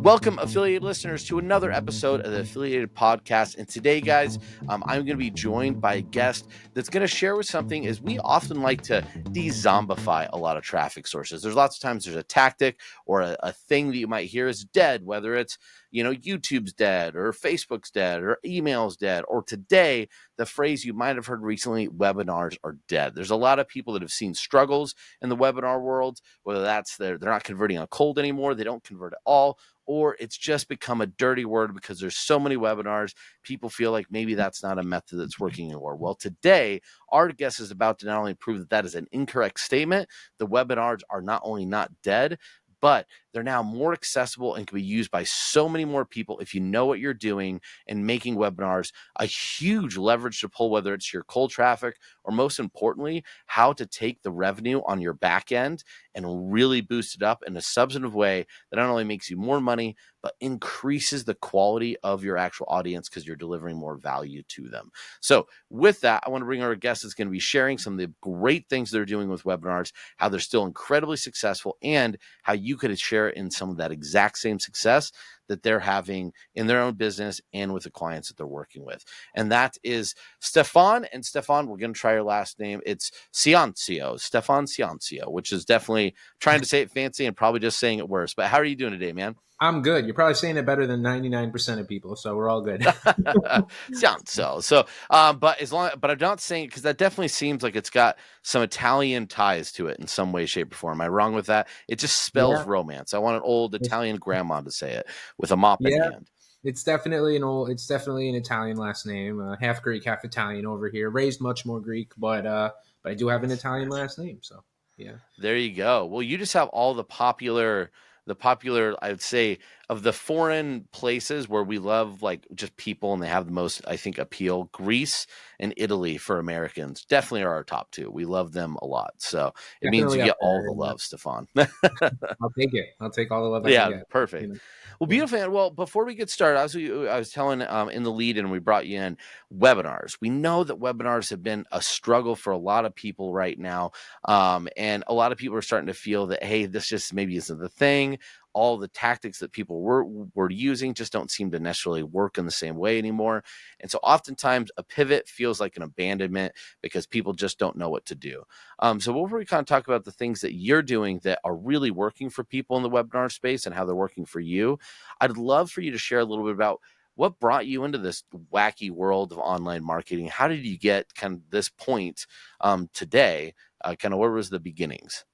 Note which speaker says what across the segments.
Speaker 1: Welcome, affiliated listeners, to another episode of the Affiliated Podcast. And today, guys, I'm going to be joined by a guest that's going to share with something as we often like to de-zombify a lot of traffic sources. There's lots of times there's a tactic or a thing that you might hear is dead, whether it's, YouTube's dead or Facebook's dead or email's dead, or today, the phrase you might have heard recently, webinars are dead. There's a lot of people that have seen struggles in the webinar world, whether that's they're not converting on cold anymore, they don't convert at all, or it's just become a dirty word because there's so many webinars. People feel like maybe that's not a method that's working anymore. Well, today, our guest is about to not only prove that that is an incorrect statement, the webinars are not only not dead, but they're now more accessible and can be used by so many more people if you know what you're doing and making webinars a huge leverage to pull, whether it's your cold traffic or, most importantly, how to take the revenue on your back end and really boost it up in a substantive way that not only makes you more money, but increases the quality of your actual audience because you're delivering more value to them. So with that, I want to bring our guest that's going to be sharing some of the great things they're doing with webinars, how they're still incredibly successful, and how you could share in some of that exact same success that they're having in their own business and with the clients that they're working with. And that is Stefan. And Stefan, we're going to try your last name. It's Ciancio, Stefan Ciancio, which is definitely trying to say it fancy and probably just saying it worse. But how are you doing today, man?
Speaker 2: I'm good. You're probably saying it better than 99% of people, so we're all good.
Speaker 1: Ciancio. So, but I'm not saying it because that definitely seems like it's got some Italian ties to it in some way, shape, or form. Am I wrong with that? It just spells romance. I want an old Italian grandma to say it with a mop in hand.
Speaker 2: It's definitely an Italian last name, half Greek, half Italian over here. Raised much more Greek, but I do have an Italian last name, so yeah.
Speaker 1: There you go. Well, you just have all the popular, I would say, of the foreign places where we love like just people and they have the most, I think, appeal. Greece and Italy for Americans definitely are our top two. We love them a lot. So it means you get all the love, Stefan.
Speaker 2: I'll take it. I'll take all the love I can get.
Speaker 1: Perfect. Well, beautiful. And well, before we get started, I was telling in the lead and we brought you in webinars. We know that webinars have been a struggle for a lot of people right now. And a lot of people are starting to feel that, hey, this just maybe isn't the thing. All the tactics that people were using just don't seem to necessarily work in the same way anymore. And so oftentimes a pivot feels like an abandonment because people just don't know what to do. So before we kind of talk about the things that you're doing that are really working for people in the webinar space and how they're working for you, I'd love for you to share a little bit about what brought you into this wacky world of online marketing. How did you get kind of this point today? Kind of where was the beginnings?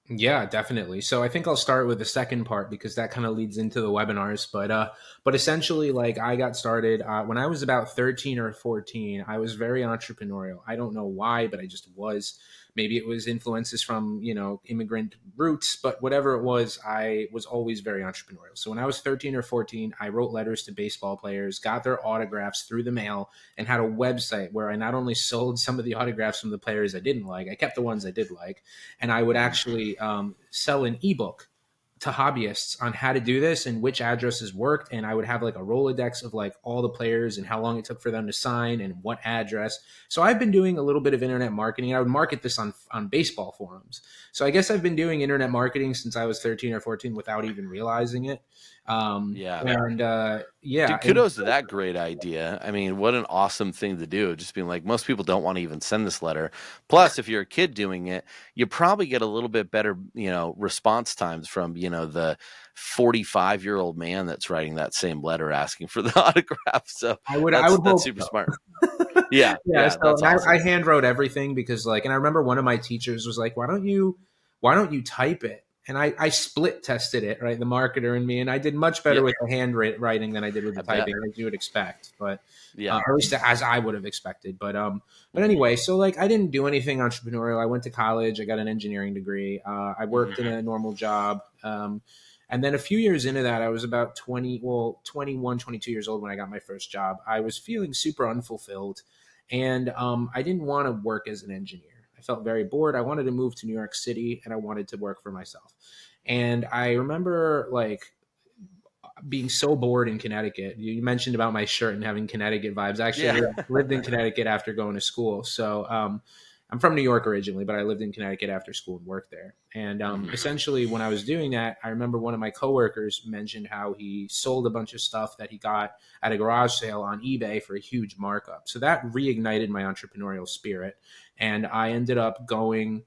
Speaker 2: Yeah, definitely. So I think I'll start with the second part because that kind of leads into the webinars. But essentially, like I got started when I was about 13 or 14. I was very entrepreneurial. I don't know why, but I just was. Maybe it was influences from immigrant roots, but whatever it was, I was always very entrepreneurial. So when I was 13 or 14, I wrote letters to baseball players, got their autographs through the mail, and had a website where I not only sold some of the autographs from the players I didn't like, I kept the ones I did like, and I would actually sell an ebook to hobbyists on how to do this and which addresses worked. And I would have like a Rolodex of like all the players and how long it took for them to sign and what address. So I've been doing a little bit of internet marketing. I would market this on baseball forums. So I guess I've been doing internet marketing since I was 13 or 14 without even realizing it.
Speaker 1: Dude, kudos to that great idea. I mean, what an awesome thing to do. Just being like, most people don't want to even send this letter. Plus, if you're a kid doing it, you probably get a little bit better, response times from, the 45-year-old man that's writing that same letter asking for the autograph. So that's super smart. Yeah.
Speaker 2: So awesome. I hand wrote everything because and I remember one of my teachers was like, why don't you type it? And I split tested it, right? The marketer and me, and I did much better with the handwriting than I did with the typing, as you would expect. But or at least as I would have expected. But anyway, so I didn't do anything entrepreneurial. I went to college. I got an engineering degree. I worked in a normal job. And then a few years into that, I was about 21, 22 years old when I got my first job. I was feeling super unfulfilled, and I didn't want to work as an engineer. I felt very bored. I wanted to move to New York City and I wanted to work for myself. And I remember being so bored in Connecticut. You mentioned about my shirt and having Connecticut vibes. I actually lived in Connecticut after going to school. So I'm from New York originally, but I lived in Connecticut after school and worked there. And
Speaker 1: Mhm.
Speaker 2: essentially, when I was doing that, I remember one of my coworkers mentioned how he sold a bunch of stuff that he got at a garage sale on eBay for a huge markup. So that reignited my entrepreneurial spirit. And I ended up going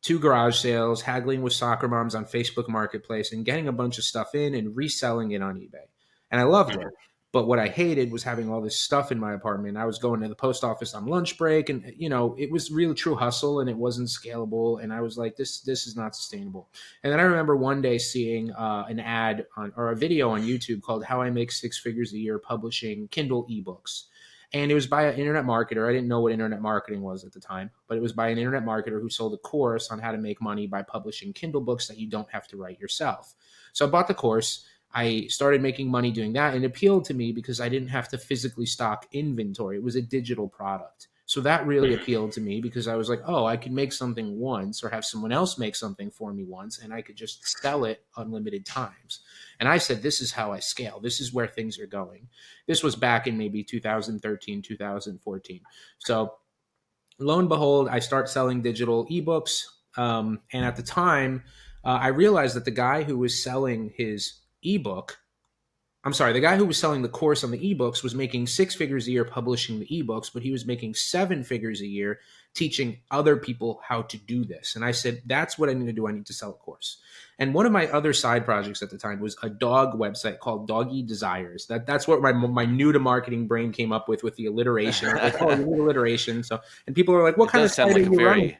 Speaker 2: to garage sales, haggling with soccer moms on Facebook Marketplace, and getting a bunch of stuff in and reselling it on eBay. And I loved it. But what I hated was having all this stuff in my apartment. I was going to the post office on lunch break, and it was real true hustle, and it wasn't scalable. And I was like, this is not sustainable. And then I remember one day seeing an ad on or a video on YouTube called "How I Make Six Figures a Year Publishing Kindle eBooks." And it was by an internet marketer. I didn't know what internet marketing was at the time, but it was by an internet marketer who sold a course on how to make money by publishing Kindle books that you don't have to write yourself. So I bought the course. I started making money doing that, and it appealed to me because I didn't have to physically stock inventory. It was a digital product. So that really appealed to me because I was like, oh, I could make something once or have someone else make something for me once, and I could just sell it unlimited times. And I said, this is how I scale. This is where things are going. This was back in maybe 2013, 2014. So lo and behold, I start selling digital ebooks. And at the time, I realized that the guy who was selling his ebook I'm sorry, the guy who was selling the course on the ebooks was making six figures a year publishing the ebooks, but he was making seven figures a year teaching other people how to do this. And I said, that's what I need to do. I need to sell a course. And one of my other side projects at the time was a dog website called Doggy Desires. That's what my new to marketing brain came up with the alliteration. Like, oh, you need alliteration. So, and people are like, what
Speaker 1: It
Speaker 2: kind of
Speaker 1: does sound
Speaker 2: site are
Speaker 1: like a
Speaker 2: you running?
Speaker 1: very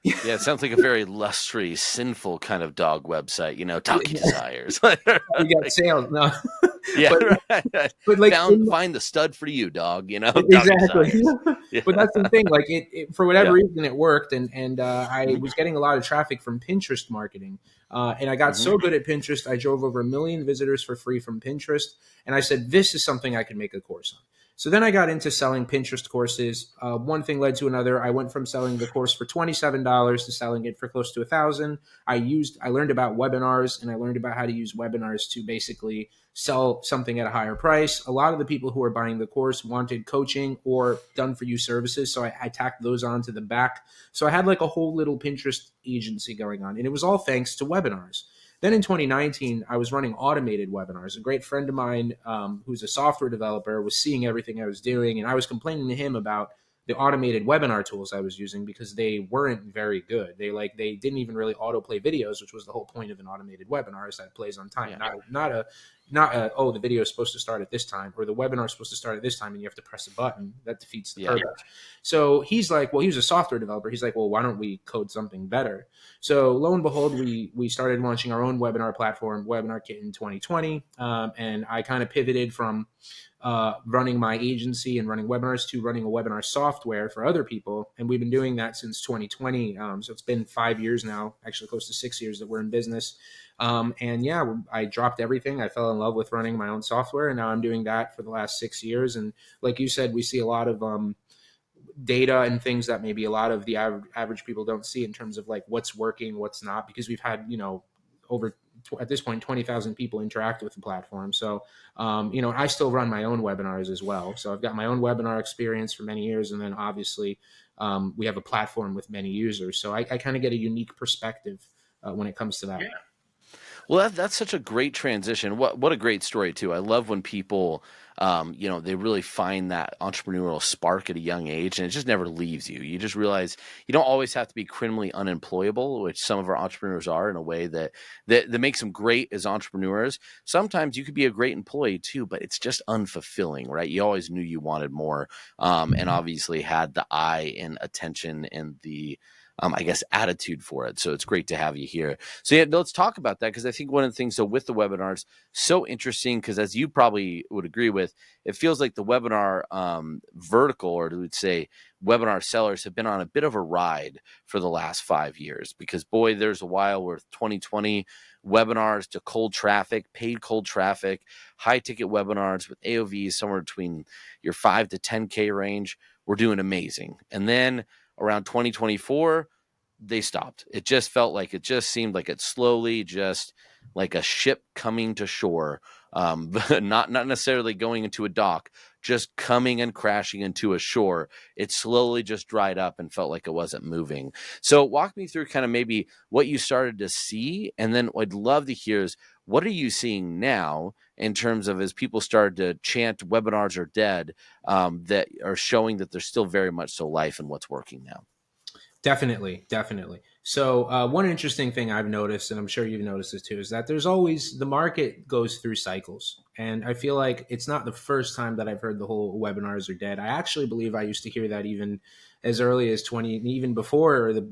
Speaker 1: Yeah, it sounds like a very lusty, sinful kind of dog website, Talkie Desires.
Speaker 2: We got
Speaker 1: Like,
Speaker 2: sales. No,
Speaker 1: yeah,
Speaker 2: but
Speaker 1: right.
Speaker 2: but like
Speaker 1: Found find the stud for you, dog, Talkie
Speaker 2: exactly.
Speaker 1: Desires. Yeah.
Speaker 2: But that's the thing. Like it for whatever
Speaker 1: Yeah.
Speaker 2: reason, it worked, and I
Speaker 1: Mhm.
Speaker 2: was getting a lot of traffic from Pinterest marketing, and I got
Speaker 1: Mhm.
Speaker 2: so good at Pinterest, I drove over 1 million visitors for free from Pinterest, and I said, this is something I could make a course on. So then I got into selling Pinterest courses. One thing led to another. I went from selling the course for $27 to selling it for close to 1,000. I learned about webinars, and I learned about how to use webinars to basically sell something at a higher price. A lot of the people who were buying the course wanted coaching or done for you services. So I tacked those onto the back. So I had like a whole little Pinterest agency going on. And it was all thanks to webinars. Then in 2019, I was running automated webinars. A great friend of mine who's a software developer was seeing everything I was doing. And I was complaining to him about the automated webinar tools I was using because they weren't very good. They didn't even really autoplay videos, which was the whole point of an automated webinar, is that it plays on time,
Speaker 1: Yeah.
Speaker 2: not oh, the video is supposed to start at this time or the webinar is supposed to start at this time and you have to press a button. That defeats the
Speaker 1: Yeah.
Speaker 2: purpose. So he's like, well, he was a software developer. He's like, well, why don't we code something better? So lo and behold, we started launching our own webinar platform, Webinar Kit, in 2020, and I kind of pivoted from running my agency and running webinars to running a webinar software for other people. And we've been doing that since 2020. So it's been 5 years now, actually close to 6 years that we're in business. And yeah, I dropped everything. I fell in love with running my own software, and now I'm doing that for the last 6 years. And like you said, we see a lot of data and things that maybe a lot of the average people don't see in terms of like what's working, what's not, because we've had, over at this point 20,000 people interact with the platform. So I still run my own webinars as well. So I've got my own webinar experience for many years, and then obviously we have a platform with many users. So I kind of get a unique perspective when it comes to that.
Speaker 1: Well, that's such a great transition. What a great story too. I love when people, they really find that entrepreneurial spark at a young age, and it just never leaves you. You just realize you don't always have to be criminally unemployable, which some of our entrepreneurs are in a way that makes them great as entrepreneurs. Sometimes you could be a great employee too, but it's just unfulfilling, right? You always knew you wanted more, and obviously had the eye and attention and the I guess, attitude for it. So it's great to have you here. So yeah, let's talk about that, because I think one of the things, so with the webinars, so interesting, because as you probably would agree with, it feels like the webinar vertical, or we'd say webinar sellers, have been on a bit of a ride for the last 5 years, because boy, there's a while where 2020 webinars to cold traffic, paid cold traffic, high ticket webinars with AOVs somewhere between your 5 to 10K range were doing amazing. And then around 2024, they stopped. It just felt like, it just seemed like it slowly, just like a ship coming to shore, but not necessarily going into a dock, just coming and crashing into a shore. It slowly just dried up and felt like it wasn't moving. So walk me through kind of maybe what you started to see, and then what I'd love to hear is what are you seeing now in terms of as people started to chant webinars are dead, that are showing that there's still very much so life in what's working now.
Speaker 2: Definitely, definitely. So one interesting thing I've noticed, and I'm sure you've noticed this too, is that there's always the market goes through cycles, and I feel like it's not the first time that I've heard the whole webinars are dead. I actually believe I used to hear that even as early as 20, even before the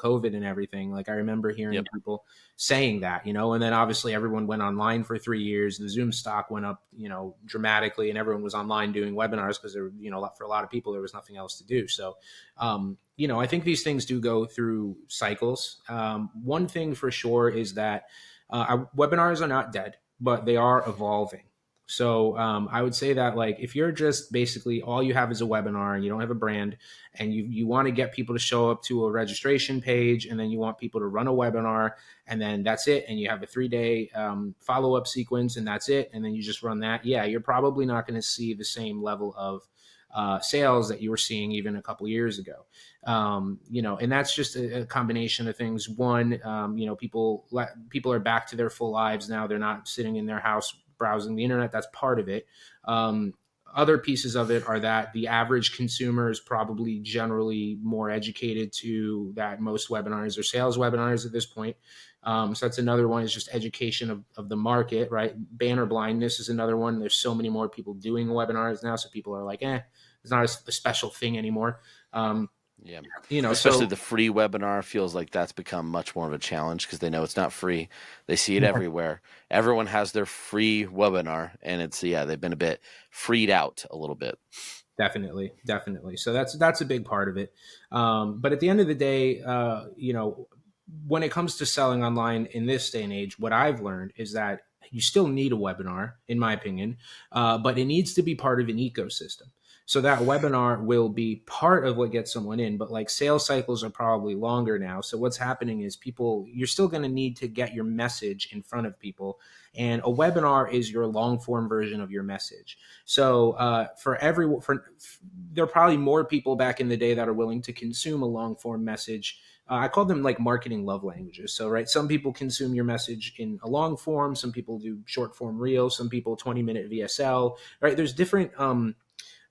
Speaker 2: COVID and everything. Like I remember hearing
Speaker 1: Yep.
Speaker 2: people saying that, and then obviously everyone went online for 3 years. The Zoom stock went up, dramatically, and everyone was online doing webinars because there, for a lot of people there was nothing else to do. So I think these things do go through cycles. One thing for sure is that our webinars are not dead, but they are evolving. So I would say that like if you're just basically all you have is a webinar and you don't have a brand and you want to get people to show up to a registration page and then you want people to run a webinar and then that's it and you have a 3-day follow-up sequence and that's it and then you just run that, yeah, you're probably not going to see the same level of sales that you were seeing even a couple years ago. And that's just a combination of things. One, people are back to their full lives now. They're not sitting in their house browsing the internet. That's part of it. Other pieces of it are that the average consumer is probably generally more educated to that most webinars are sales webinars at this point. So that's another one is just education of the market, right? Banner blindness is another one. There's so many more people doing webinars now. So people are like, it's not a special thing anymore.
Speaker 1: Yeah.
Speaker 2: So
Speaker 1: Especially the free webinar feels like that's become much more of a challenge because they know it's not free. They see it everywhere. Everyone has their free webinar, and they've been a bit freed out a little bit.
Speaker 2: definitely, definitely. So that's a big part of it. But at the end of the day, when it comes to selling online in this day and age, what I've learned is that you still need a webinar, in my opinion, but it needs to be part of an ecosystem. So that webinar will be part of what gets someone in, but like sales cycles are probably longer now. So what's happening is you're still going to need to get your message in front of people. And a webinar is your long form version of your message. So there are probably more people back in the day that are willing to consume a long form message. I call them like marketing love languages. So, right, some people consume your message in a long form. Some people do short form reels. Some people 20-minute VSL. Right, there's different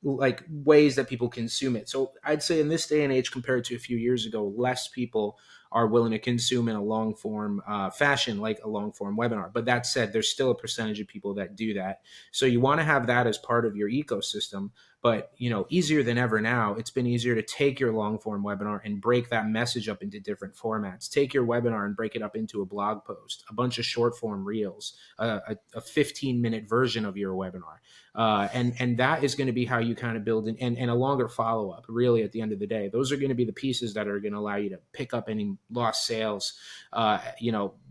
Speaker 2: like ways that people consume it. So I'd say in this day and age, compared to a few years ago, less people are willing to consume in a long form fashion, like a long form webinar. But that said, there's still a percentage of people that do that. So you want to have that as part of your ecosystem. But easier than ever now, it's been easier to take your long form webinar and break that message up into different formats. Take your webinar and break it up into a blog post, a bunch of short form reels, a 15-minute version of your webinar. And that is going to be how you kind of build and a longer follow up. Really, at the end of the day, those are going to be the pieces that are going to allow you to pick up any lost sales,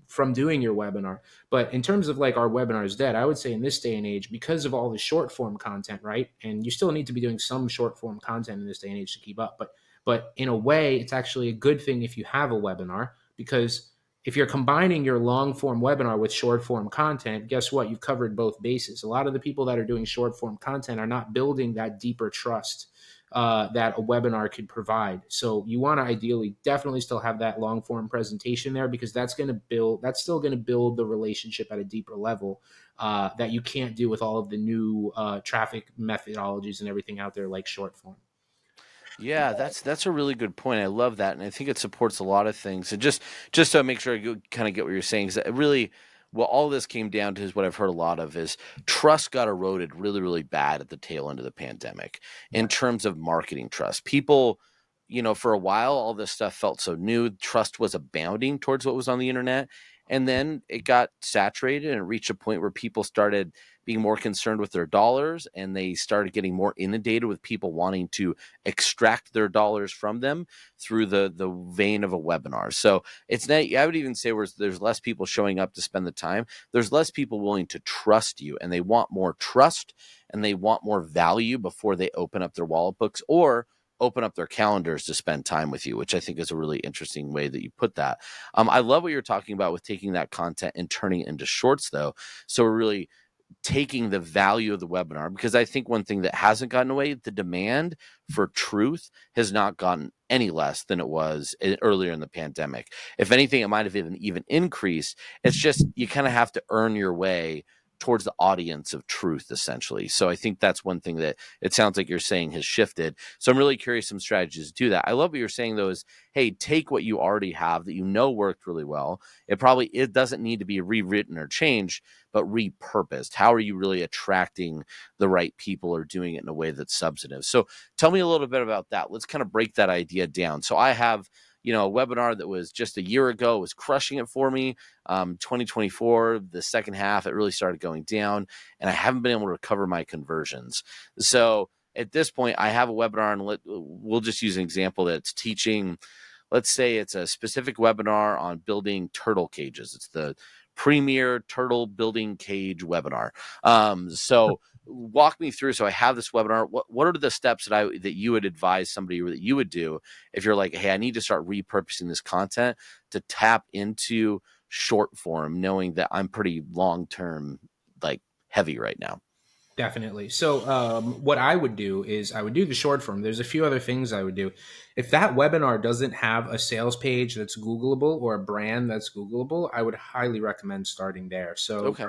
Speaker 2: from doing your webinar. But in terms of like our webinars dead, I would say in this day and age, because of all the short form content, right? And you still need to be doing some short form content in this day and age to keep up. But in a way, it's actually a good thing if you have a webinar because if you're combining your long form webinar with short form content, guess what? You've covered both bases. A lot of the people that are doing short form content are not building that deeper trust that a webinar could provide. So you want to ideally definitely still have that long form presentation there because that's still going to build the relationship at a deeper level that you can't do with all of the new traffic methodologies and everything out there like short form.
Speaker 1: Yeah, that's a really good point. I love that, and I think it supports a lot of things. And just to make sure I kind of get what you're saying, is that it really, what all this came down to is what I've heard a lot of is trust got eroded really, really bad at the tail end of the pandemic in terms of marketing trust. People, for a while, all this stuff felt so new. Trust was abounding towards what was on the internet. And then it got saturated and it reached a point where people started being more concerned with their dollars and they started getting more inundated with people wanting to extract their dollars from them through the vein of a webinar. So it's not, I would even say where there's less people showing up to spend the time, there's less people willing to trust you, and they want more trust and they want more value before they open up their wallet books or open up their calendars to spend time with you, which I think is a really interesting way that you put that. I love what you're talking about with taking that content and turning it into shorts, though. So we're really taking the value of the webinar, because I think one thing that hasn't gotten away, the demand for truth has not gotten any less than it was earlier in the pandemic. If anything, it might have even increased. It's just you kind of have to earn your way towards the audience of truth, essentially. So I think that's one thing that it sounds like you're saying has shifted. So I'm really curious some strategies to do that. I love what you're saying though is, hey, take what you already have that you know worked really well. It doesn't need to be rewritten or changed, but repurposed. How are you really attracting the right people or doing it in a way that's substantive? So tell me a little bit about that. Let's kind of break that idea down. So I have, a webinar that was just a year ago, was crushing it for me. 2024, the second half, it really started going down, and I haven't been able to recover my conversions. So at this point, I have a webinar, and we'll just use an example that's teaching. Let's say it's a specific webinar on building turtle cages. It's the premier turtle building cage webinar. So walk me through. So I have this webinar. What are the steps that you would advise somebody, or that you would do if you're like, hey, I need to start repurposing this content to tap into short form, knowing that I'm pretty long term, like heavy right now?
Speaker 2: Definitely. So, what I would do is I would do the short form. There's a few other things I would do. If that webinar doesn't have a sales page that's Googleable or a brand that's Googleable, I would highly recommend starting there.
Speaker 1: Okay.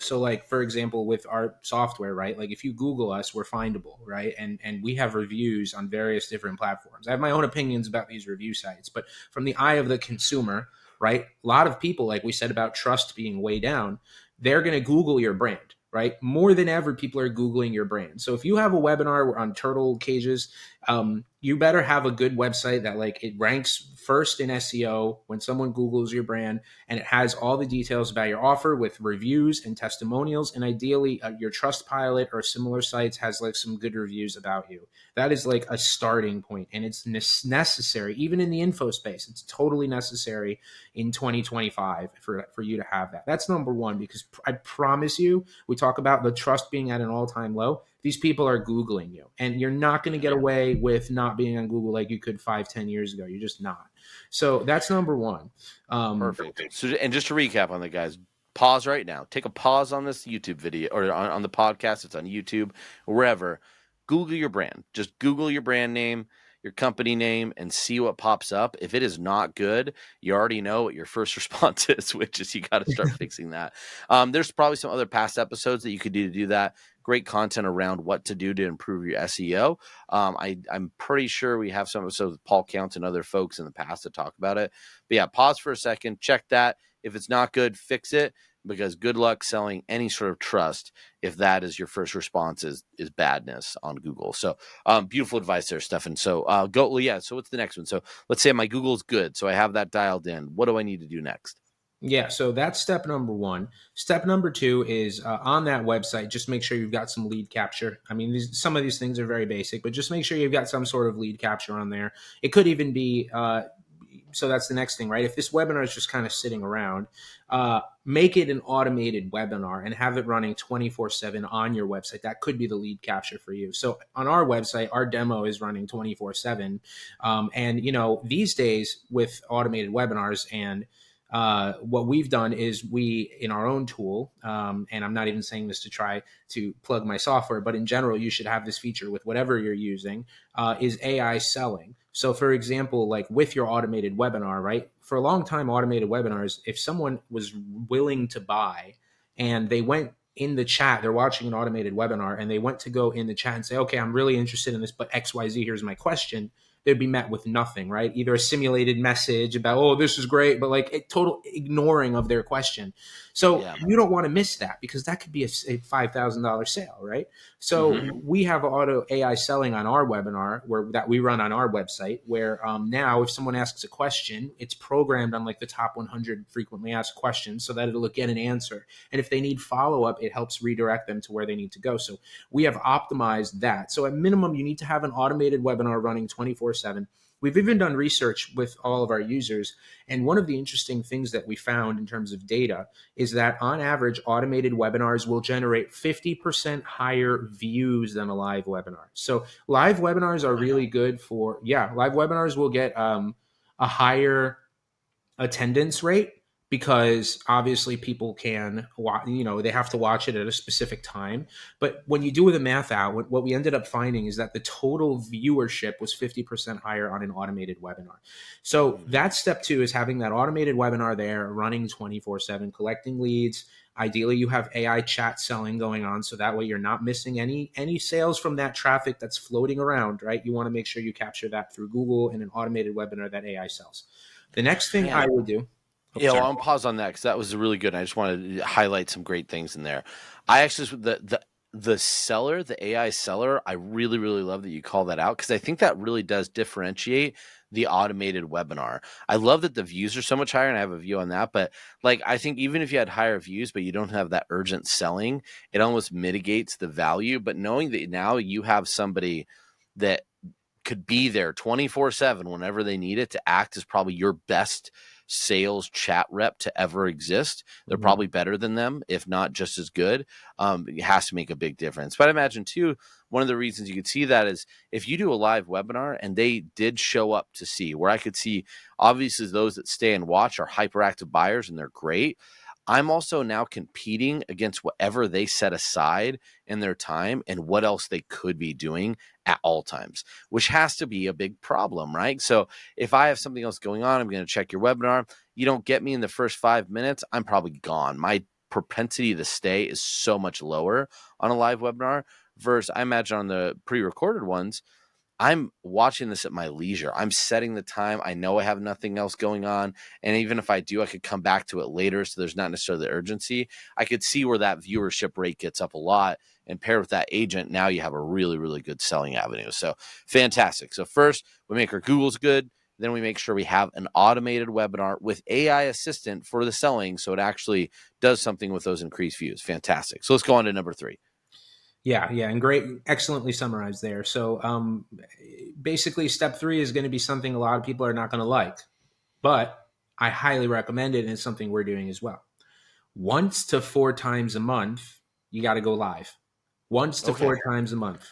Speaker 2: So like for example, with our software, right? Like if you Google us, we're findable, right? And we have reviews on various different platforms. I have my own opinions about these review sites, but from the eye of the consumer, right? A lot of people, like we said about trust being way down, they're going to Google your brand, right? More than ever, people are Googling your brand. So if you have a webinar on turtle cages, you better have a good website that like it ranks first in SEO when someone Googles your brand, and it has all the details about your offer with reviews and testimonials, and ideally your Trustpilot or similar sites has like some good reviews about you. That is like a starting point, and it's necessary even in the info space. It's totally necessary in 2025 for you to have that. That's number one, because I promise you, we talk about the trust being at an all-time low. These people are Googling you, and you're not going to get away with not being on Google like you could 5-10 years ago. You're just not. So that's number one.
Speaker 1: Perfect. So, and just to recap on the guys, pause right now. Take a pause on this YouTube video, or on the podcast. It's on YouTube or wherever. Google your brand. Just Google your brand name, your company name, and see what pops up. If it is not good, you already know what your first response is, which is you got to start fixing that. There's probably some other past episodes that you could do to do that. Great content around what to do to improve your SEO. I'm pretty sure we have some episodes with Paul Counts and other folks in the past to talk about it. But yeah, pause for a second, check that. If it's not good, fix it, because good luck selling any sort of trust if that is your first response is badness on Google. So beautiful advice there, Stefan. So So what's the next one? So let's say my Google's good. So I have that dialed in. What do I need to do next?
Speaker 2: Yeah, so that's step number one. Step number two is on that website, just make sure you've got some lead capture. I mean, some of these things are very basic, but just make sure you've got some sort of lead capture on there. It could even be, so that's the next thing, right? If this webinar is just kind of sitting around, make it an automated webinar and have it running 24/7 on your website. That could be the lead capture for you. So on our website, our demo is running 24/7. And, these days with automated webinars and what we've done is in our own tool, and I'm not even saying this to try to plug my software, but in general, you should have this feature with whatever you're using, is AI selling. So for example, like with your automated webinar, right? For a long time, automated webinars, if someone was willing to buy and they went in the chat, they're watching an automated webinar and they went to go in the chat and say, okay, I'm really interested in this, but XYZ, here's my question. They'd be met with nothing, right? Either a simulated message about, oh, this is great, but like a total ignoring of their question. So you don't want to miss that, because that could be a $5,000 sale, right? So we have auto AI selling on our webinar that we run on our website, where now if someone asks a question, it's programmed on like the top 100 frequently asked questions so that it'll get an answer. And if they need follow-up, it helps redirect them to where they need to go. So we have optimized that. So at minimum, you need to have an automated webinar running 24/7. We've even done research with all of our users. And one of the interesting things that we found in terms of data is that on average, automated webinars will generate 50% higher views than a live webinar. So live webinars are really good live webinars will get a higher attendance rate, because obviously people can watch, they have to watch it at a specific time. But when you do the math out, what we ended up finding is that the total viewership was 50% higher on an automated webinar. So
Speaker 1: Mhm.
Speaker 2: that's step two, is having that automated webinar there running 24/7, collecting leads. Ideally, you have AI chat selling going on, so that way you're not missing any sales from that traffic that's floating around, right? You want to make sure you capture that through Google in an automated webinar that AI sells. The next thing I
Speaker 1: Man,
Speaker 2: would do. Oh,
Speaker 1: yeah, well,
Speaker 2: sorry.
Speaker 1: I'm pause on that because that was really good. I just wanted to highlight some great things in there. I actually the seller, the AI seller, I really really love that you call that out because I think that really does differentiate the automated webinar. I love that the views are so much higher, and I have a view on that. But like, I think even if you had higher views, but you don't have that urgent selling, it almost mitigates the value. But knowing that now you have somebody that could be there 24/7 whenever they need it to act as probably your best sales chat rep to ever exist. They're
Speaker 2: Mhm.
Speaker 1: probably better than them, if not just as good. It has to make a big difference. But I imagine too, one of the reasons you could see that is if you do a live webinar and they did show up to see, where I could see obviously those that stay and watch are hyperactive buyers and they're great. I'm also now competing against whatever they set aside in their time and what else they could be doing at all times, which has to be a big problem, right? So if I have something else going on, I'm going to check your webinar. You don't get me in the first 5 minutes, I'm probably gone. My propensity to stay is so much lower on a live webinar versus I imagine on the pre-recorded ones. I'm watching this at my leisure. I'm setting the time. I know I have nothing else going on. And even if I do, I could come back to it later. So there's not necessarily the urgency. I could see where that viewership rate gets up a lot. And paired with that agent, now you have a really, really good selling avenue. So fantastic. So first, we make our Googles good. Then we make sure we have an automated webinar with AI assistant for the selling. So it actually does something with those increased views. Fantastic. So let's go on to number three.
Speaker 2: Yeah, yeah, and great, excellently summarized there. So, basically, step three is going to be something a lot of people are not going to like, but I highly recommend it, and it's something we're doing as well. Once to four times a month, you got to go live. Once to
Speaker 1: Okay.
Speaker 2: four times a month.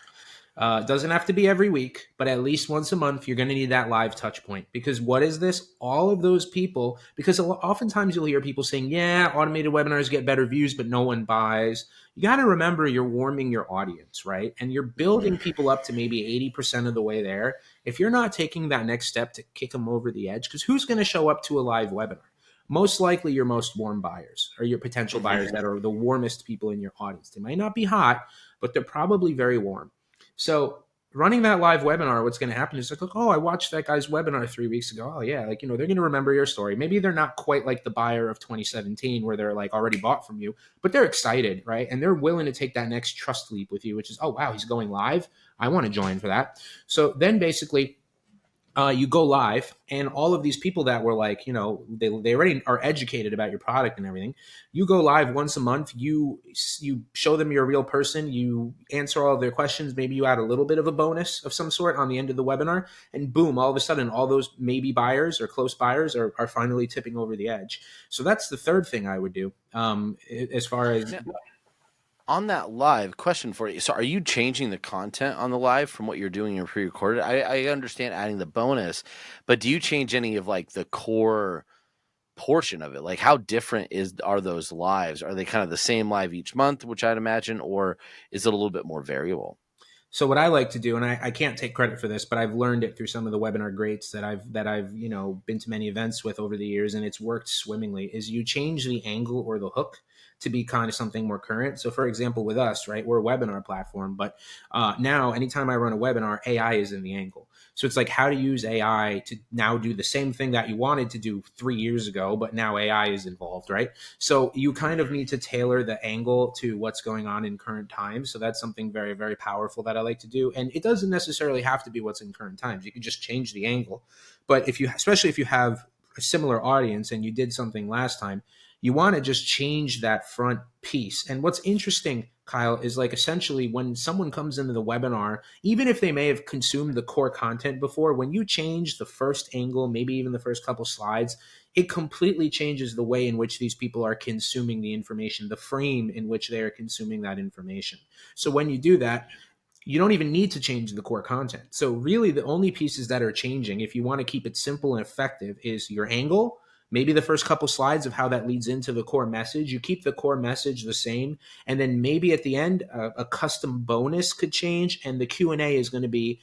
Speaker 2: It doesn't have to be every week, but at least once a month, you're going to need that live touch point. Because what is this? All of those people, because oftentimes you'll hear people saying, yeah, automated webinars get better views, but no one buys. You got to remember you're warming your audience, right? And you're
Speaker 1: Mm-hmm.
Speaker 2: building people up to maybe 80% of the way there. If you're not taking that next step to kick them over the edge, because who's going to show up to a live webinar? Most likely your most warm buyers or your potential
Speaker 1: Mm-hmm.
Speaker 2: buyers that are the warmest people in your audience. They might not be hot, but they're probably very warm. So running that live webinar, what's going to happen is like, oh, I watched that guy's webinar 3 weeks ago. Oh yeah, like they're going to remember your story. Maybe they're not quite like the buyer of 2017 where they're like already bought from you, but they're excited, right? And they're willing to take that next trust leap with you, which is, oh wow, he's going live. I want to join for that. So then basically you go live, and all of these people that were like, they already are educated about your product and everything. You go live once a month. You show them you're a real person. You answer all of their questions. Maybe you add a little bit of a bonus of some sort on the end of the webinar, and boom! All of a sudden, all those maybe buyers or close buyers are finally tipping over the edge. So that's the third thing I would do. As far as
Speaker 1: Now, on that live, question for you. So are you changing the content on the live from what you're doing in pre-recorded? I understand adding the bonus, but do you change any of like the core portion of it? Like how different are those lives? Are they kind of the same live each month, which I'd imagine, or is it a little bit more variable?
Speaker 2: So what I like to do, and I can't take credit for this, but I've learned it through some of the webinar greats that I've been to many events with over the years, and it's worked swimmingly. Is you change the angle or the hook to be kind of something more current. So, for example, with us, right, we're a webinar platform, but now anytime I run a webinar, AI is in the angle. So it's like how to use AI to now do the same thing that you wanted to do 3 years ago, but now AI is involved, right? So you kind of need to tailor the angle to what's going on in current times. So that's something very, very powerful that I like to do. And it doesn't necessarily have to be what's in current times. You can just change the angle. But especially if you have a similar audience and you did something last time, you want to just change that front piece. And what's interesting, Kyle, is like essentially when someone comes into the webinar, even if they may have consumed the core content before, when you change the first angle, maybe even the first couple slides, it completely changes the way in which these people are consuming the information, the frame in which they are consuming that information. So when you do that, you don't even need to change the core content. So really the only pieces that are changing, if you want to keep it simple and effective, is your angle, maybe the first couple slides of how that leads into the core message. You keep the core message the same, and then maybe at the end a custom bonus could change, and the Q&A is going to be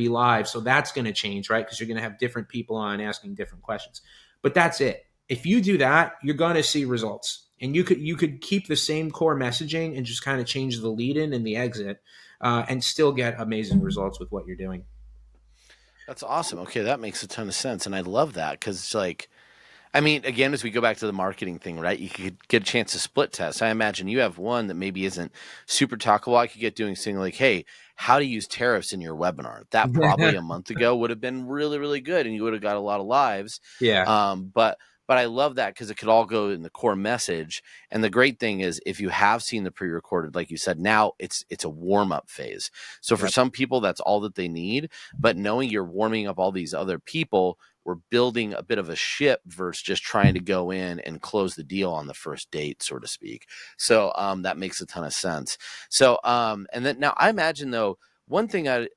Speaker 2: live, so that's going to change, right? Because you're going to have different people on asking different questions. But that's it. If you do that, you're going to see results. And you could keep the same core messaging and just kind of change the lead in and the exit, and still get amazing results with what you're doing.
Speaker 1: That's awesome. Okay, that makes a ton of sense, and I love that because it's like, I mean, again, as we go back to the marketing thing, right? You could get a chance to split test. I imagine you have one that maybe isn't super talkable. I could get doing something like, hey, how to use tariffs in your webinar. That probably a month ago would have been really, really good, and you would have got a lot of lives.
Speaker 2: Yeah.
Speaker 1: But I love that because it could all go in the core message. And the great thing is, if you have seen the pre-recorded, like you said, now it's a warm-up phase. So for
Speaker 2: Yep.
Speaker 1: some people, that's all that they need. But knowing you're warming up all these other people, we're building a bit of a ship versus just trying to go in and close the deal on the first date, so to speak. So that makes a ton of sense. So and then now I imagine though, one thing I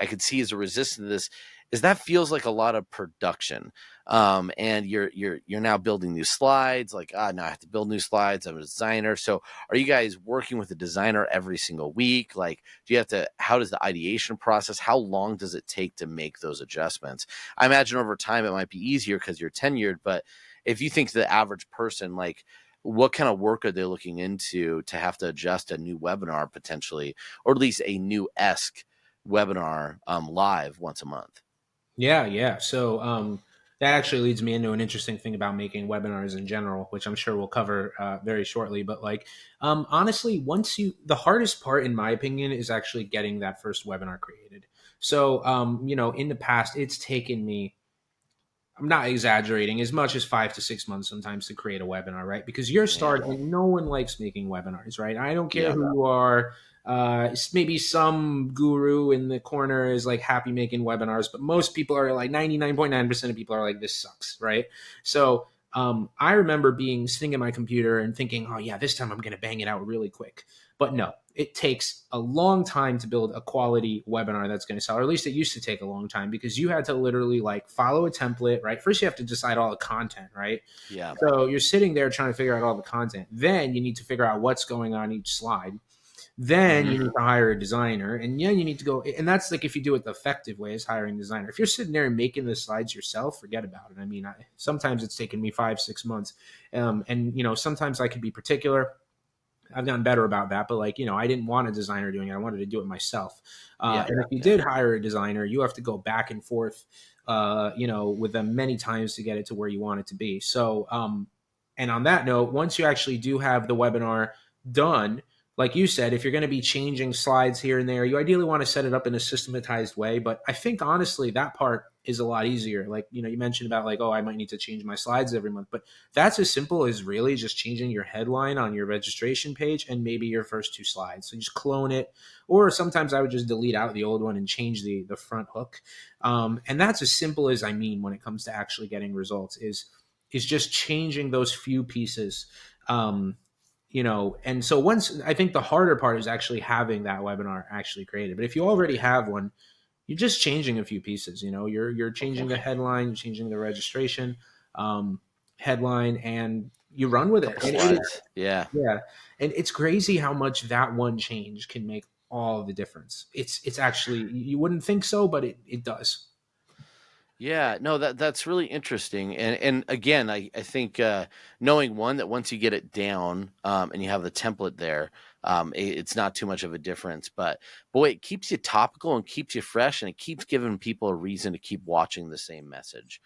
Speaker 1: could see as a resistance to this is that feels like a lot of production. And you're now building new slides. Like, now I have to build new slides. I'm a designer. So are you guys working with a designer every single week? Like, do you have to? How does the ideation process? How long does it take to make those adjustments? I imagine over time it might be easier because you're tenured. But if you think to the average person, like, what kind of work are they looking into to have to adjust a new webinar potentially, or at least a new esque webinar live once a month?
Speaker 2: Yeah, yeah. So that actually leads me into an interesting thing about making webinars in general, which I'm sure we'll cover very shortly. But like, honestly, the hardest part, in my opinion, is actually getting that first webinar created. So, in the past, it's taken me, I'm not exaggerating, as much as 5 to 6 months sometimes to create a webinar, right? Because you're
Speaker 1: Man,
Speaker 2: starting, no one likes making webinars, right? I don't care
Speaker 1: yeah,
Speaker 2: who you are. Maybe some guru in the corner is like happy making webinars, but most people are like 99.9% of people are like, this sucks, right? So I remember being sitting at my computer and thinking, oh, yeah, this time I'm going to bang it out really quick. But no, it takes a long time to build a quality webinar that's going to sell, or at least it used to take a long time because you had to literally like follow a template, right? First, you have to decide all the content, right?
Speaker 1: yeah,
Speaker 2: So you're sitting there trying to figure out all the content. Then you need to figure out what's going on each slide. Then
Speaker 1: hmm
Speaker 2: you need to hire a designer, and then you need to go. And that's like if you do it the effective way is hiring a designer. If you're sitting there and making the slides yourself, forget about it. I mean, sometimes it's taken me 5, 6 months, and sometimes I could be particular. I've gotten better about that, but like, I didn't want a designer doing it. I wanted to do it myself.
Speaker 1: yeah,
Speaker 2: And if you
Speaker 1: yeah.
Speaker 2: did hire a designer, you have to go back and forth, with them many times to get it to where you want it to be. So, and on that note, once you actually do have the webinar done, like you said, if you're going to be changing slides here and there, you ideally want to set it up in a systematized way. But I think honestly, that part is a lot easier. Like, you mentioned about like, oh, I might need to change my slides every month, but that's as simple as really just changing your headline on your registration page and maybe your first two slides. So you just clone it, or sometimes I would just delete out the old one and change the front hook. And that's as simple as I mean when it comes to actually getting results is just changing those few pieces. And so once, I think the harder part is actually having that webinar actually created. But if you already have one, you're just changing a few pieces. You're changing the
Speaker 1: Okay,
Speaker 2: headline, you're changing the registration headline, and you run with it.
Speaker 1: couple
Speaker 2: And it is,
Speaker 1: slides. Yeah.
Speaker 2: yeah, and it's crazy how much that one change can make all the difference. It's actually, you wouldn't think so, but it does.
Speaker 1: Yeah, no, that's really interesting, and again, I think knowing one that once you get it down, and you have the template there, it's not too much of a difference. But boy, it keeps you topical and keeps you fresh, and it keeps giving people a reason to keep watching the same message.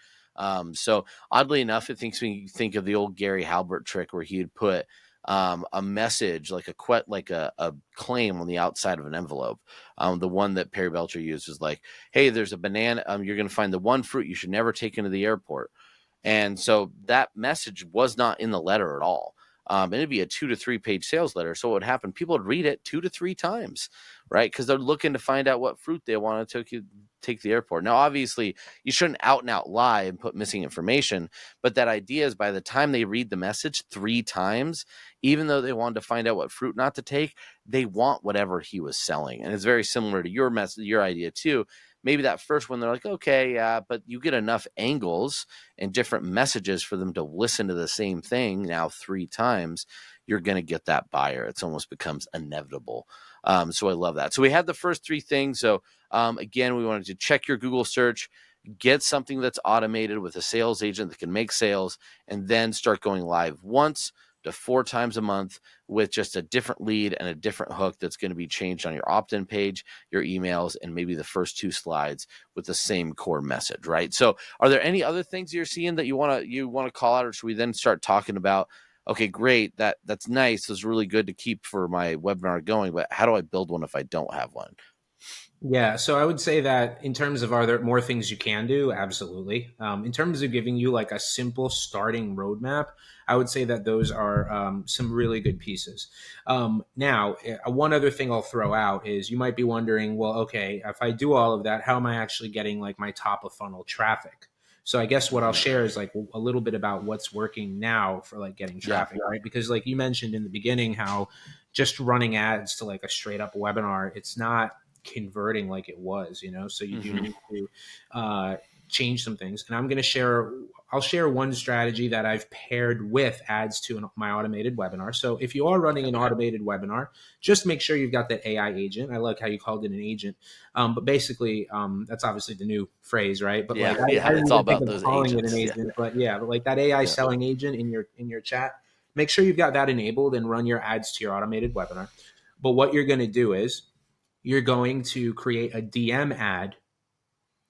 Speaker 1: So oddly enough, it thinks me think of the old Gary Halbert trick where he'd put a message like a claim on the outside of an envelope. The one that Perry Belcher used was like, hey, there's a banana. You're going to find the one fruit you should never take into the airport. And so that message was not in the letter at all. And it'd be a 2 to 3 page sales letter. So what would happen? People would read it 2 to 3 times, right? Because they're looking to find out what fruit they want to take to the airport. Now, obviously, you shouldn't out and out lie and put missing information. But that idea is by the time they read the message 3 times, even though they wanted to find out what fruit not to take, they want whatever he was selling. And it's very similar to your idea too. maybe that first one, they're like, okay, yeah, but you get enough angles and different messages for them to listen to the same thing now 3 times, you're going to get that buyer. It's almost becomes inevitable. So I love that. So we had the first 3 things. So again, we wanted to check your Google search, get something that's automated with a sales agent that can make sales, and then start going live once to 4 times a month with just a different lead and a different hook that's going to be changed on your opt-in page, your emails, and maybe the first 2 slides with the same core message, right? So are there any other things you're seeing that you want to call out, or should we then start talking about, okay, great, that's nice, it's really good to keep for my webinar going, but how do I build one if I don't have one?
Speaker 2: Yeah, so I would say that in terms of, are there more things you can do? Absolutely. In terms of giving you like a simple starting roadmap, I would say that those are some really good pieces. Now, one other thing I'll throw out is you might be wondering, well, okay, if I do all of that, how am I actually getting like my top of funnel traffic? So I guess what I'll share is like a little bit about what's working now for like getting traffic, right? Because like you mentioned in the beginning, how just running ads to like a straight up webinar, it's not converting like it was, so you do need to change some things. And I'll share one strategy that I've paired with ads to my automated webinar. So if you are running an automated webinar, just make sure you've got that AI agent. I like how you called it an agent, but basically that's obviously the new phrase, right? But
Speaker 1: Yeah,
Speaker 2: like
Speaker 1: yeah,
Speaker 2: I
Speaker 1: it's
Speaker 2: didn't
Speaker 1: all
Speaker 2: even think
Speaker 1: about
Speaker 2: of
Speaker 1: those
Speaker 2: calling it
Speaker 1: agents.
Speaker 2: an agent, but like that AI selling agent in your chat, make sure you've got that enabled and run your ads to your automated webinar. But what you're going to do is you're going to create a DM ad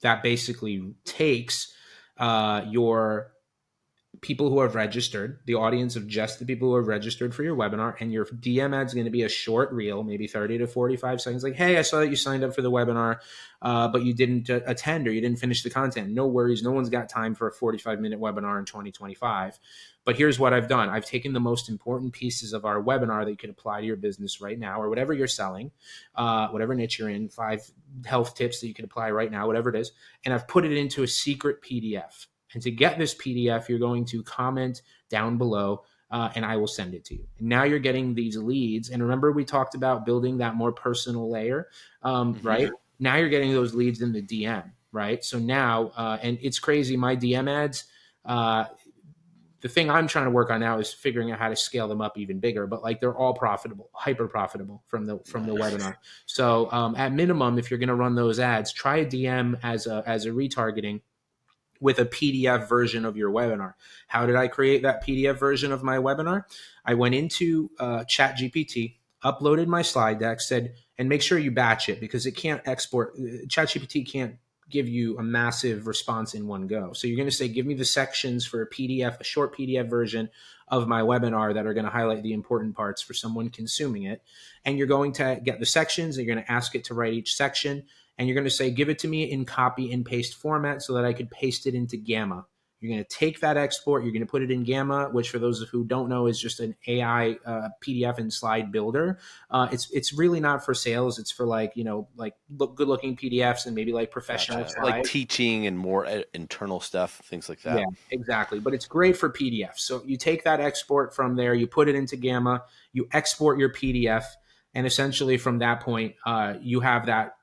Speaker 2: that basically takes your people who have registered, the audience of just the people who have registered for your webinar, and your DM ad is going to be a short reel, maybe 30 to 45 seconds. Like, hey, I saw that you signed up for the webinar, but you didn't attend or you didn't finish the content. No worries. No one's got time for a 45-minute webinar in 2025. But here's what I've done. I've taken the most important pieces of our webinar that you could apply to your business right now, or whatever you're selling, whatever niche you're in, 5 health tips that you could apply right now, whatever it is. And I've put it into a secret PDF. And to get this PDF, you're going to comment down below and I will send it to you. And now you're getting these leads. And remember, we talked about building that more personal layer, right? Now you're getting those leads in the DM, right? So now, and it's crazy, my DM ads, the thing I'm trying to work on now is figuring out how to scale them up even bigger, but like they're all profitable, hyper profitable from the webinar. So at minimum, if you're going to run those ads, try a DM as a retargeting with a PDF version of your webinar. How did I create that PDF version of my webinar? I went into ChatGPT, uploaded my slide deck, said, and make sure you batch it because it can't export. ChatGPT can't give you a massive response in one go. So you're going to say, give me the sections for a PDF, a short PDF version of my webinar that are going to highlight the important parts for someone consuming it. And you're going to get the sections, and you're going to ask it to write each section. And you're going to say, give it to me in copy and paste format so that I could paste it into Gamma. You're going to take that export, you're going to put it in Gamma, which for those who don't know is just an AI PDF and slide builder. It's really not for sales. It's for like good looking PDFs and maybe like professional slides.
Speaker 1: Like teaching and more internal stuff, things like that.
Speaker 2: Yeah, exactly. But it's great for PDFs. So you take that export from there, you put it into Gamma, you export your PDF, and essentially from that point, you have that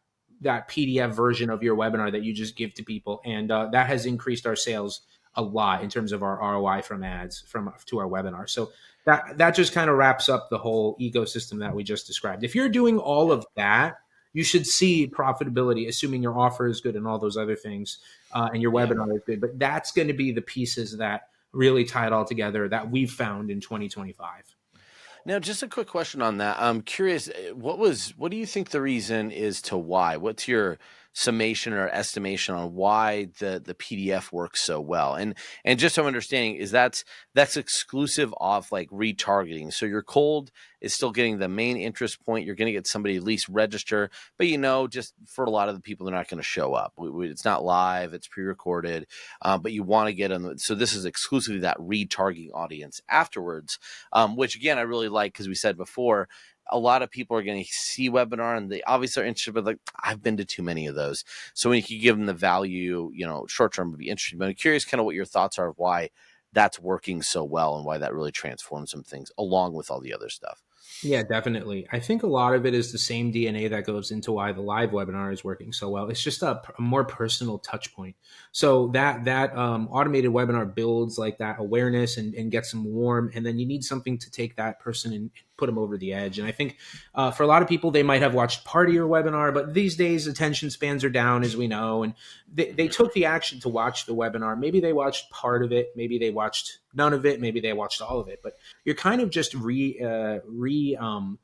Speaker 2: PDF version of your webinar that you just give to people, and that has increased our sales a lot in terms of our ROI from ads to our webinar. So that just kind of wraps up the whole ecosystem that we just described. If you're doing all of that, you should see profitability, assuming your offer is good and all those other things, and your webinar is good. But that's going to be the pieces that really tie it all together that we've found in 2025.
Speaker 1: Now, just a quick question on that. I'm curious, what do you think the reason is to why? What's your summation or estimation on why the PDF works so well? And just so I'm understanding, is that's exclusive of like retargeting. So your cold is still getting the main interest point. You're going to get somebody at least register, but just for a lot of the people, they're not going to show up. It's not live, it's pre-recorded, but you want to get them. So this is exclusively that retargeting audience afterwards, which again, I really like, because we said before, a lot of people are going to see webinar and they obviously are interested, but like, I've been to too many of those. So when you can give them the value, short-term would be interesting, but I'm curious kind of what your thoughts are of why that's working so well and why that really transforms some things along with all the other stuff.
Speaker 2: Yeah, definitely. I think a lot of it is the same DNA that goes into why the live webinar is working so well. It's just a more personal touch point. So that automated webinar builds like that awareness and gets them warm, and then you need something to take that person and put them over the edge. And I think for a lot of people, they might have watched part of your webinar, but these days attention spans are down, as we know, and they took the action to watch the webinar. Maybe they watched part of it, maybe they watched none of it, maybe they watched all of it, but you're kind of just re in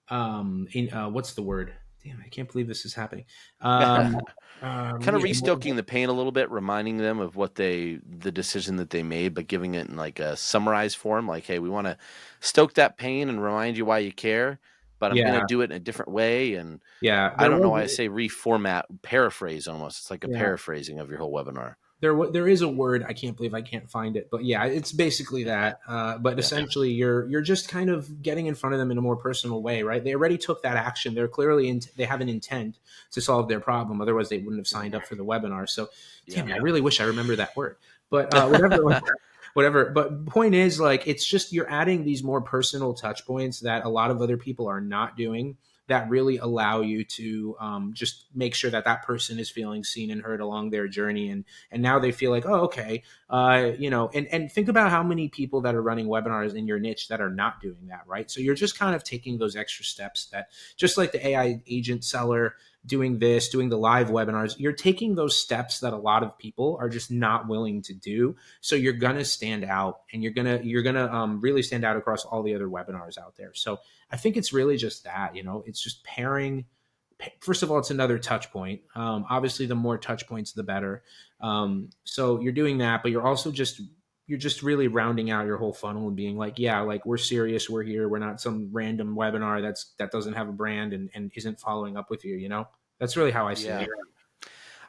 Speaker 2: what's the word? Damn, I can't believe this is happening. Um,
Speaker 1: Kind of
Speaker 2: yeah,
Speaker 1: restoking the pain a little bit, reminding them of the decision that they made, but giving it in like a summarized form. Like, hey, we want to stoke that pain and remind you why you care, but I'm going to
Speaker 2: yeah,
Speaker 1: do it in a different way. And
Speaker 2: yeah.
Speaker 1: I don't know why I say reformat, paraphrase almost. It's like a
Speaker 2: Yeah,
Speaker 1: paraphrasing of your whole webinar.
Speaker 2: there is a word. I can't believe I can't find it, but yeah, it's basically that. But
Speaker 1: Yeah.
Speaker 2: essentially, you're just kind of getting in front of them in a more personal way, right? They already took that action. They're clearly they have an intent to solve their problem. Otherwise, they wouldn't have signed up for the webinar. So,
Speaker 1: Yeah.
Speaker 2: damn, I really wish I remember that word. But whatever. Whatever. But point is, like, it's just you're adding these more personal touch points that a lot of other people are not doing, that really allow you to just make sure that that person is feeling seen and heard along their journey, and now they feel like, oh, okay, and think about how many people that are running webinars in your niche that are not doing that, right? So you're just kind of taking those extra steps, that just like the AI agent seller doing this, doing the live webinars, you're taking those steps that a lot of people are just not willing to do. So you're gonna stand out, and you're gonna really stand out across all the other webinars out there. So I think it's really just that, it's just pairing. First of all, it's another touch point. Obviously, the more touch points, the better. So you're doing that, but you're just really rounding out your whole funnel and being like, yeah, like, we're serious, we're here, we're not some random webinar that doesn't have a brand and isn't following up with you. That's really how I see
Speaker 1: Yeah.
Speaker 2: it.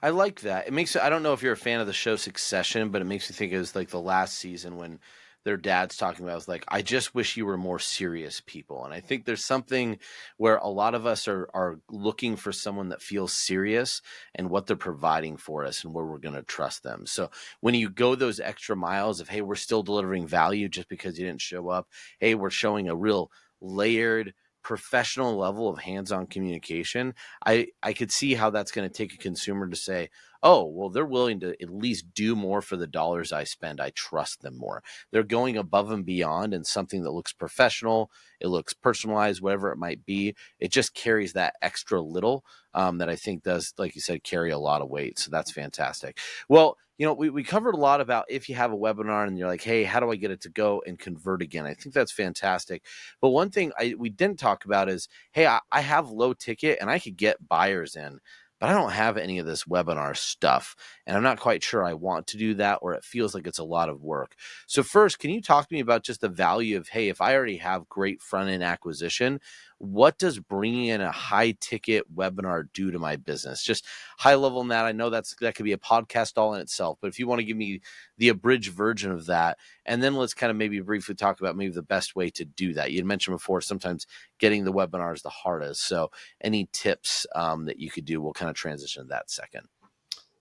Speaker 1: I like that. It makes I don't know if you're a fan of the show Succession, but it makes me think it was like the last season when their dad's talking about, it was like, I just wish you were more serious people. And I think there's something where a lot of us are looking for someone that feels serious and what they're providing for us and where we're going to trust them. So when you go those extra miles of, hey, we're still delivering value just because you didn't show up. Hey, we're showing a real layered professional level of hands-on communication. I could see how that's going to take a consumer to say, oh, well, they're willing to at least do more for the dollars I spend. I trust them more. They're going above and beyond in something that looks professional, it looks personalized, whatever it might be. It just carries that extra little that I think does, like you said, carry a lot of weight. So that's fantastic. Well, we covered a lot about if you have a webinar and you're like, hey, how do I get it to go and convert again? I think that's fantastic. But one thing we didn't talk about is, hey, I have low ticket and I could get buyers in, but I don't have any of this webinar stuff. And I'm not quite sure I want to do that, or it feels like it's a lot of work. So first, can you talk to me about just the value of, hey, if I already have great front end acquisition, what does bringing in a high ticket webinar do to my business? Just high level in that. I know that could be a podcast all in itself, but if you want to give me the abridged version of that, and then let's kind of maybe briefly talk about maybe the best way to do that. You had mentioned before, sometimes getting the webinar is the hardest. So any tips that you could do, we'll kind of transition to that second.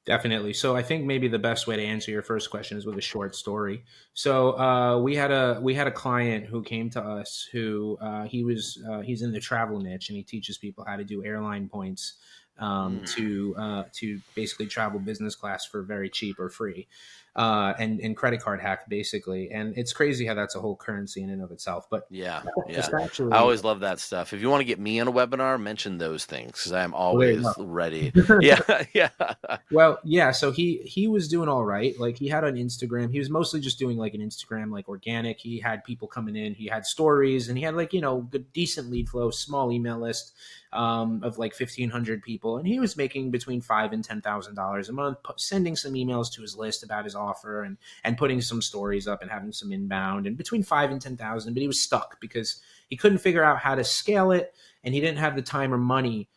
Speaker 2: Definitely. So I think maybe the best way to answer your first question is with a short story. So we had a client who came to us who he's in the travel niche, and he teaches people how to do airline points to basically travel business class for very cheap or free, and credit card hack basically. And it's crazy how that's a whole currency in and of itself. But
Speaker 1: Yeah. I
Speaker 2: essentially,
Speaker 1: always love that stuff. If you want to get me on a webinar, mention those things because I'm
Speaker 2: well, there you
Speaker 1: always ready.
Speaker 2: go.
Speaker 1: Yeah. Yeah.
Speaker 2: Well, yeah, so he was doing all right. Like, he had an Instagram. He was mostly just doing like an Instagram, like, organic. He had people coming in. He had stories, and he had, like, good, decent lead flow, small email list of like 1,500 people, and he was making between $5,000 and $10,000 a month, sending some emails to his list about his offer, and putting some stories up and having some inbound, and between 5 and 10,000. But he was stuck because he couldn't figure out how to scale it, and he didn't have the time or money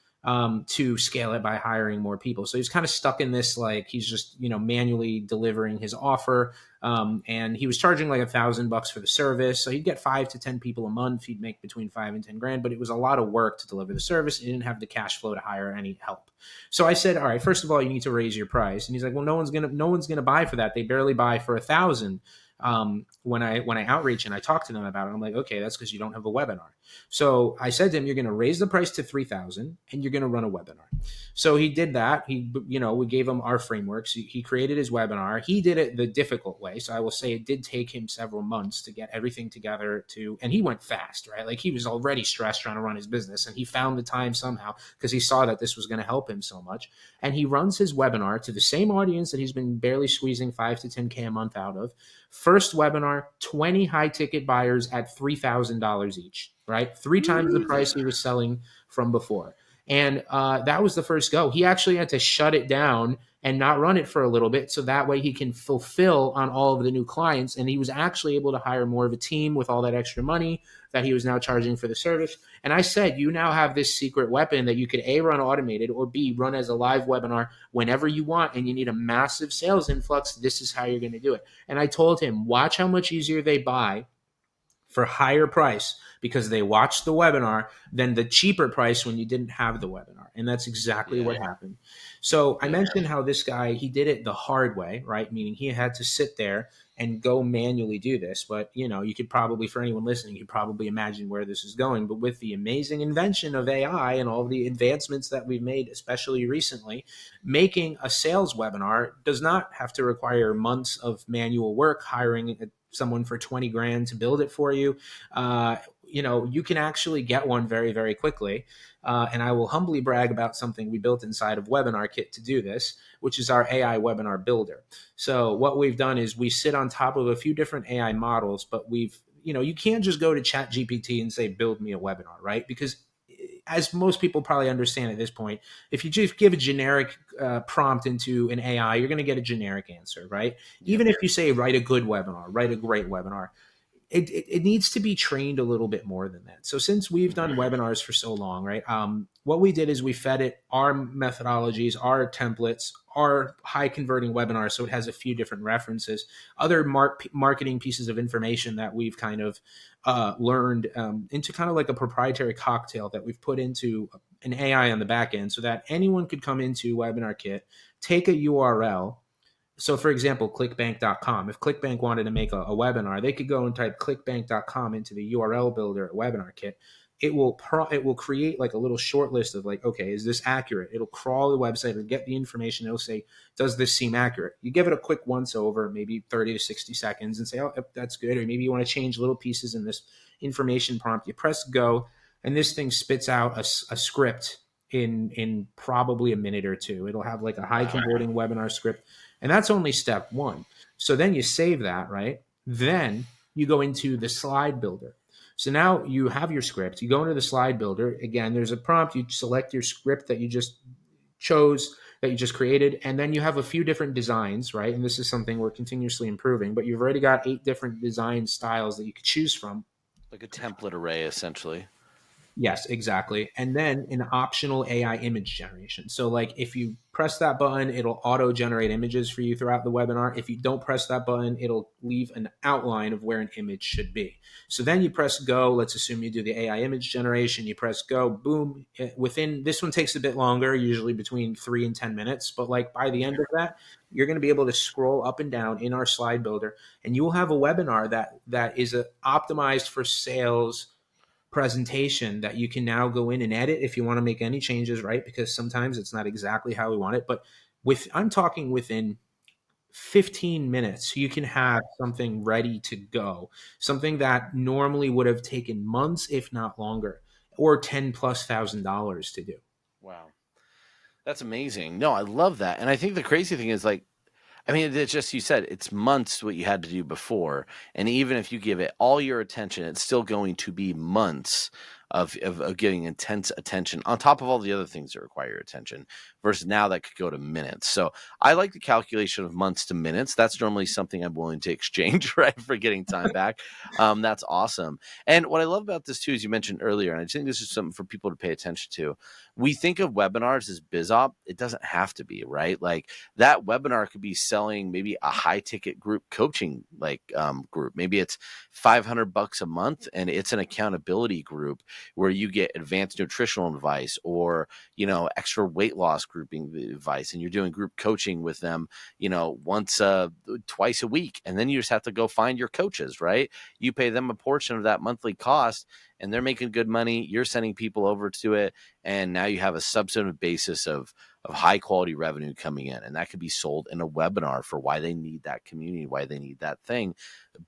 Speaker 2: to scale it by hiring more people. So he's kind of stuck in this, like, he's just, manually delivering his offer. And he was charging like $1,000 for the service. So he'd get 5 to 10 people a month. He'd make between 5 and 10 grand, but it was a lot of work to deliver the service. He didn't have the cash flow to hire any help. So I said, all right, first of all, you need to raise your price. And he's like, well, no one's going to buy for that. They barely buy for 1,000. when I outreach and I talk to them about it, I'm like, okay, that's because you don't have a webinar. So I said to him, you're going to raise the price to 3,000 and you're going to run a webinar. So he did that. We gave him our frameworks. He created his webinar. He did it the difficult way. So I will say it did take him several months to get everything together and he went fast, right? Like he was already stressed trying to run his business and he found the time somehow because he saw that this was going to help him so much. And he runs his webinar to the same audience that he's been barely squeezing 5 to 10K a month out of. First webinar, 20 high ticket buyers at $3,000 each, right? 3 times the price he was selling from before. And that was the first go. He actually had to shut it down and not run it for a little bit so that way he can fulfill on all of the new clients. And he was actually able to hire more of a team with all that extra money that he was now charging for the service. And I said, you now have this secret weapon that you could A, run automated, or B, run as a live webinar whenever you want, and you need a massive sales influx. This is how you're going to do it. And I told him, watch how much easier they buy for higher price because they watched the webinar than the cheaper price when you didn't have the webinar. And that's exactly what happened. So I mentioned how this guy, he did it the hard way, right? Meaning he had to sit there and go manually do this. But, you could probably, for anyone listening, you could probably imagine where this is going. But with the amazing invention of AI and all the advancements that we've made, especially recently, making a sales webinar does not have to require months of manual work, hiring someone for 20 grand to build it for you. You can actually get one very, very quickly. And I will humbly brag about something we built inside of Webinar Kit to do this, which is our AI webinar builder. So what we've done is we sit on top of a few different AI models, but you can't just go to ChatGPT and say, build me a webinar, right? Because as most people probably understand at this point, if you just give a generic prompt into an AI, you're going to get a generic answer, right? Yeah. Even if you say, write a good webinar, write a great webinar, it needs to be trained a little bit more than that. So since we've done webinars for so long, right, what we did is we fed it our methodologies, our templates, our high converting webinars. So it has a few different references, other marketing pieces of information that we've kind of learned into kind of like a proprietary cocktail that we've put into an AI on the back end so that anyone could come into Webinar Kit, take a URL. So for example, clickbank.com, if ClickBank wanted to make a webinar, they could go and type clickbank.com into the URL builder at Webinar Kit. It will create like a little short list of like, okay, is this accurate? It'll crawl the website or get the information. It'll say, does this seem accurate? You give it a quick once over, maybe 30 to 60 seconds and say, oh, that's good. Or maybe you want to change little pieces in this information prompt. You press go and this thing spits out a script in probably a minute or two. It'll have like a high converting webinar script. And that's only step one. So then you save that, right? Then you go into the slide builder. So now you have your script. You go into the slide builder. Again, there's a prompt. You select your script that you just chose, that you just created. And then you have a few different designs, right? And this is something we're continuously improving. But you've already got 8 different design styles that you could choose from.
Speaker 1: Like a template array, essentially.
Speaker 2: Yes, exactly. And then an optional AI image generation. So like if you press that button, it'll auto generate images for you throughout the webinar. If you don't press that button, it'll leave an outline of where an image should be. So then you press go. Let's assume you do the AI image generation. You press go, boom. Within this one takes a bit longer, usually between 3 and 10 minutes. But like by the end of that, you're going to be able to scroll up and down in our slide builder, and you will have a webinar that is optimized for sales presentation that you can now go in and edit if you want to make any changes, right? Because sometimes it's not exactly how we want it. But I'm talking within 15 minutes, you can have something ready to go, something that normally would have taken months, if not longer, or $10,000+ to do.
Speaker 1: Wow. That's amazing. No, I love that. And I think the crazy thing is it's just, you said it's months what you had to do before. And even if you give it all your attention, it's still going to be months of giving intense attention on top of all the other things that require your attention, versus now that could go to minutes. So I like the calculation of months to minutes. That's normally something I'm willing to exchange, right, for getting time back. That's awesome. And what I love about this too, as you mentioned earlier, and I just think this is something for people to pay attention to. We think of webinars as biz op. It doesn't have to be, right? Like that webinar could be selling maybe a high ticket group coaching group. Maybe it's $500 a month and it's an accountability group. where you get advanced nutritional advice or, extra weight loss grouping advice, and you're doing group coaching with them, twice a week. And then you just have to go find your coaches, right? You pay them a portion of that monthly cost, and they're making good money. You're sending people over to it. And now you have a substantive basis of high quality revenue coming in. And that could be sold in a webinar for why they need that community, why they need that thing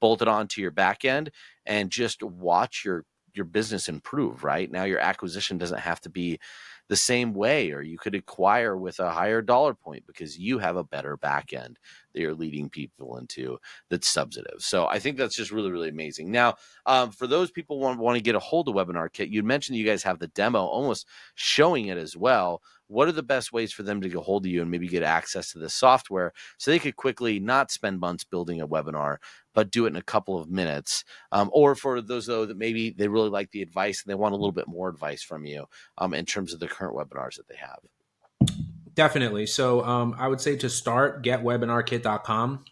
Speaker 1: bolted onto your back end, and just watch your business improve. Right now, your acquisition doesn't have to be the same way, or you could acquire with a higher dollar point because you have a better back end that you're leading people into that's substantive. So I think that's just really, really amazing. Now, for those people who want to get a hold of Webinar Kit, you mentioned you guys have the demo almost showing it as well. What are the best ways for them to get a hold of you and maybe get access to the software so they could quickly not spend months building a webinar, but do it in a couple of minutes? Or for those, though, that maybe they really like the advice and they want a little bit more advice from you in terms of the current webinars that they have.
Speaker 2: Definitely. So I would say to start, getwebinarkit.com.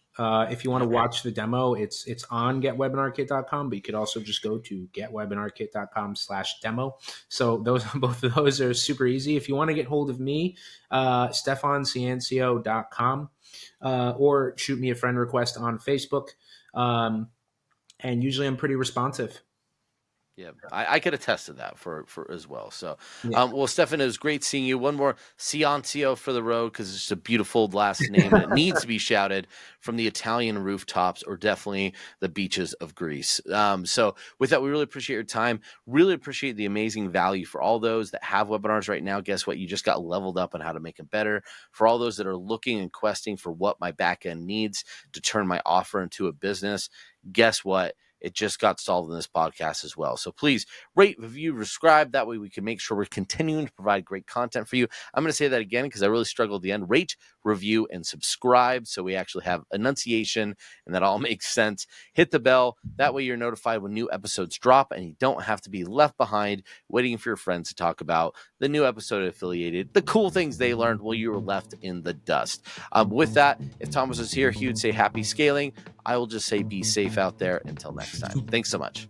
Speaker 2: If you want to watch the demo, it's on getwebinarkit.com, but you could also just go to getwebinarkit.com/demo. So both of those are super easy. If you want to get hold of me, stefanciancio.com, or shoot me a friend request on Facebook. And usually I'm pretty responsive.
Speaker 1: Yeah, I could attest to that for as well. So, well, Stefan, it was great seeing you. One more Ciancio for the road, because it's just a beautiful last name, and it needs to be shouted from the Italian rooftops or definitely the beaches of Greece. So with that, we really appreciate your time. Really appreciate the amazing value for all those that have webinars right now. Guess what? You just got leveled up on how to make them better. For all those that are looking and questing for what my back end needs to turn my offer into a business, guess what? It just got solved in this podcast as well. So please rate, review, subscribe. That way we can make sure we're continuing to provide great content for you. I'm going to say that again because I really struggled at the end. Rate, review, and subscribe so we actually have enunciation and that all makes sense. Hit the bell. That way you're notified when new episodes drop and you don't have to be left behind waiting for your friends to talk about the new episode of Affiliated, the cool things they learned while you were left in the dust. With that, if Thomas was here, he would say happy scaling. I will just say be safe out there. Until next time. Thanks so much.